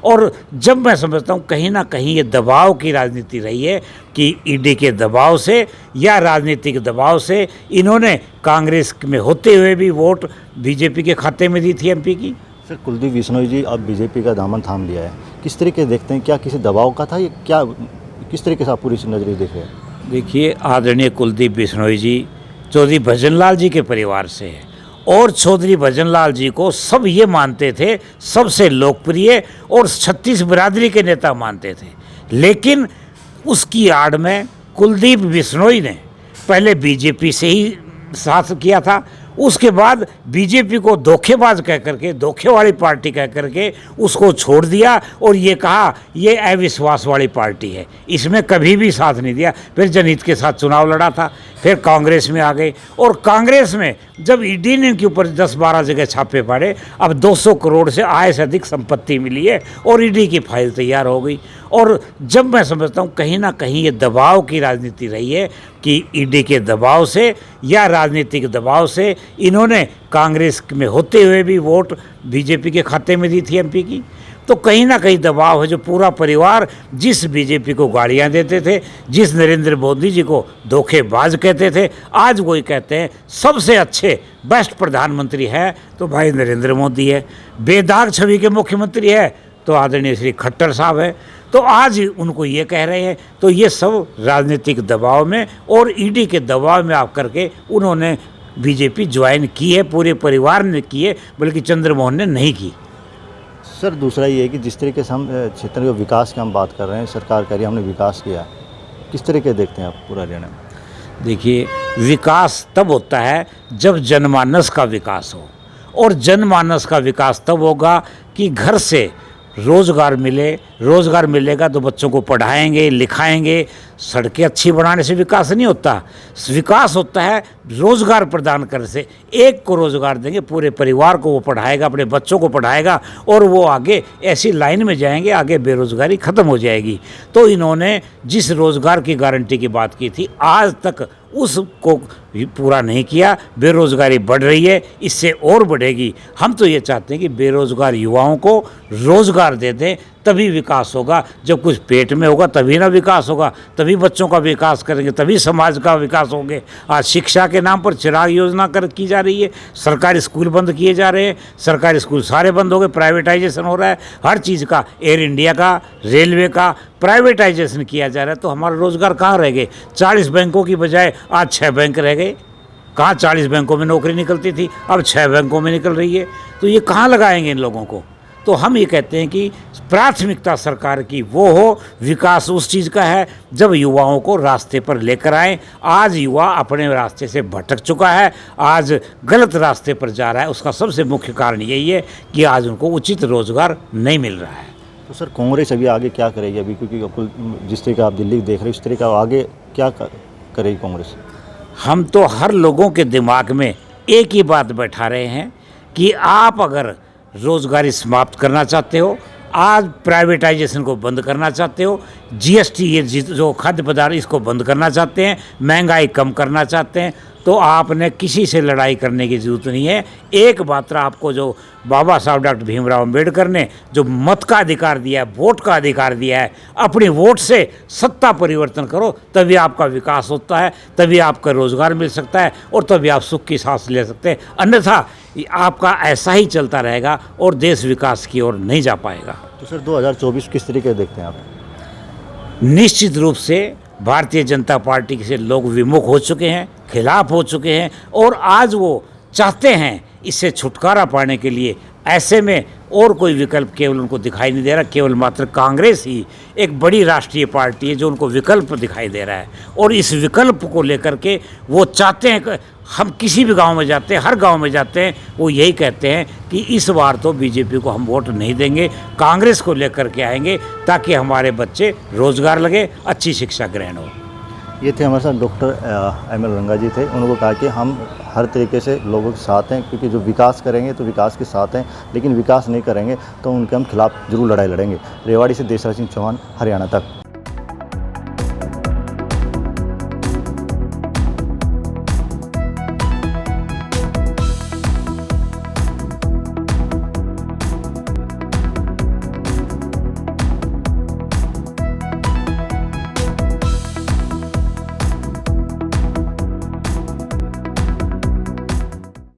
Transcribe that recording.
और जब मैं समझता हूँ कहीं ना कहीं ये दबाव की राजनीति रही है कि ईडी के दबाव से या राजनीतिक दबाव से इन्होंने कांग्रेस में होते हुए भी वोट बीजेपी के खाते में दी थी एमपी की। सर, कुलदीप बिश्नोई जी अब बीजेपी का दामन थाम लिया है, किस तरीके देखते हैं? क्या किसी दबाव का था, ये क्या किस तरीके से आप पूरी नजरिए देख रहे हैं? देखिए, आदरणीय कुलदीप बिश्नोई जी चौधरी भजनलाल जी के परिवार से हैं और चौधरी भजनलाल जी को सब ये मानते थे सबसे लोकप्रिय और 36 बिरादरी के नेता मानते थे। लेकिन उसकी आड़ में कुलदीप बिश्नोई ने पहले बीजेपी से ही साथ किया था, उसके बाद बीजेपी को धोखेबाज कह करके, धोखे वाली पार्टी कह करके उसको छोड़ दिया और ये कहा ये अविश्वास वाली पार्टी है, इसमें कभी भी साथ नहीं दिया। फिर जनहित के साथ चुनाव लड़ा था, फिर कांग्रेस में आ गए और कांग्रेस में जब ईडी ने इनके ऊपर 10-12 जगह छापे पड़े, अब 200 करोड़ से आय से अधिक संपत्ति मिली है और ईडी की फाइल तैयार हो गई। और जब मैं समझता हूँ कहीं ना कहीं ये दबाव की राजनीति रही है कि ईडी के दबाव से या राजनीतिक दबाव से इन्होंने कांग्रेस में होते हुए भी वोट बीजेपी के खाते में दी थी एमपी की। तो कहीं ना कहीं दबाव है जो पूरा परिवार जिस बीजेपी को गालियां देते थे, जिस नरेंद्र मोदी जी को धोखेबाज कहते थे, आज वही कहते हैं सबसे अच्छे बेस्ट प्रधानमंत्री है तो भाई नरेंद्र मोदी है, बेदाग छवि के मुख्यमंत्री है तो आदरणीय श्री खट्टर साहब है, तो आज उनको ये कह रहे हैं। तो ये सब राजनीतिक दबाव में और ईडी के दबाव में आप करके उन्होंने बीजेपी ज्वाइन की है, पूरे परिवार ने की है, बल्कि चंद्रमोहन ने नहीं की। सर, दूसरा ये है कि जिस तरीके से हम क्षेत्र के विकास की हम बात कर रहे हैं, सरकार कह रही है हमने विकास किया, किस तरीके देखते हैं आप पूरा हरियाणा में? देखिए, विकास तब होता है जब जनमानस का विकास हो, और जनमानस का विकास तब होगा कि घर से रोज़गार मिले, रोज़गार मिलेगा तो बच्चों को पढ़ाएंगे लिखाएंगे। सड़कें अच्छी बनाने से विकास नहीं होता, विकास होता है रोज़गार प्रदान करने से। एक को रोज़गार देंगे, पूरे परिवार को वो पढ़ाएगा, अपने बच्चों को पढ़ाएगा और वो आगे ऐसी लाइन में जाएंगे, आगे बेरोज़गारी ख़त्म हो जाएगी। तो इन्होंने जिस रोज़गार की गारंटी की बात की थी आज तक उसको पूरा नहीं किया, बेरोज़गारी बढ़ रही है, इससे और बढ़ेगी। हम तो ये चाहते हैं कि बेरोज़गार युवाओं को रोज़गार दे दें, तभी विकास होगा। जब कुछ पेट में होगा तभी ना विकास होगा, तभी बच्चों का विकास करेंगे, तभी समाज का विकास होंगे। आज शिक्षा के नाम पर चिराग योजना की जा रही है, सरकारी स्कूल बंद किए जा रहे हैं, सरकारी स्कूल सारे बंद हो गए, प्राइवेटाइजेशन हो रहा है, हर चीज़ का, एयर इंडिया का, रेलवे का प्राइवेटाइजेशन किया जा रहा है। तो हमारा रोज़गार कहाँ रह गए? 40 बैंकों की बजाय आज 6 बैंक रह गए। कहाँ 40 बैंकों में नौकरी निकलती थी, अब 6 बैंकों में निकल रही है। तो ये कहाँ लगाएंगे इन लोगों को? तो हम ये कहते हैं कि प्राथमिकता सरकार की वो हो, विकास उस चीज़ का है जब युवाओं को रास्ते पर लेकर आएँ। आज युवा अपने रास्ते से भटक चुका है, आज गलत रास्ते पर जा रहा है। उसका सबसे मुख्य कारण यही है कि आज उनको उचित रोज़गार नहीं मिल रहा है। तो सर, कांग्रेस अभी आगे क्या करेगी? अभी क्योंकि जिस तरीके आप दिल्ली देख रहे हो, इस तरीके आगे क्या करेगी कांग्रेस? हम तो हर लोगों के दिमाग में एक ही बात बैठा रहे हैं कि आप अगर रोज़गारी समाप्त करना चाहते हो, आज प्राइवेटाइजेशन को बंद करना चाहते हो, जीएसटी ये जो खाद्य पदार्थ इसको बंद करना चाहते हैं, महंगाई कम करना चाहते हैं, तो आपने किसी से लड़ाई करने की ज़रूरत नहीं है। एक मात्र आपको जो बाबा साहब डॉक्टर भीमराव अम्बेडकर ने जो मत का अधिकार दिया है, वोट का अधिकार दिया है, अपने वोट से सत्ता परिवर्तन करो, तभी आपका विकास होता है, तभी आपका रोज़गार मिल सकता है और तभी आप सुख की सांस ले सकते हैं। अन्यथा आपका ऐसा ही चलता रहेगा और देश विकास की ओर नहीं जा पाएगा। तो सर, 2024 किस तरीके देखते हैं आप? निश्चित रूप से भारतीय जनता पार्टी से लोग विमुख हो चुके हैं, खिलाफ हो चुके हैं और आज वो चाहते हैं इससे छुटकारा पाने के लिए। ऐसे में और कोई विकल्प केवल उनको दिखाई नहीं दे रहा, केवल मात्र कांग्रेस ही एक बड़ी राष्ट्रीय पार्टी है जो उनको विकल्प दिखाई दे रहा है। और इस विकल्प को लेकर के वो चाहते हैं कि हम किसी भी गांव में जाते हैं, हर गांव में जाते हैं, वो यही कहते हैं कि इस बार तो बीजेपी को हम वोट नहीं देंगे, कांग्रेस को लेकर के आएंगे ताकि हमारे बच्चे रोज़गार लगे, अच्छी शिक्षा ग्रहण हो। ये थे हमारे साथ डॉक्टर एम एल रंगा जी थे। उन्होंने कहा कि हम हर तरीके से लोगों के साथ हैं, क्योंकि जो विकास करेंगे तो विकास के साथ हैं, लेकिन विकास नहीं करेंगे तो उनके हम खिलाफ जरूर लड़ाई लड़ेंगे। रेवाड़ी से देशराज सिंह चौहान, हरियाणा तक।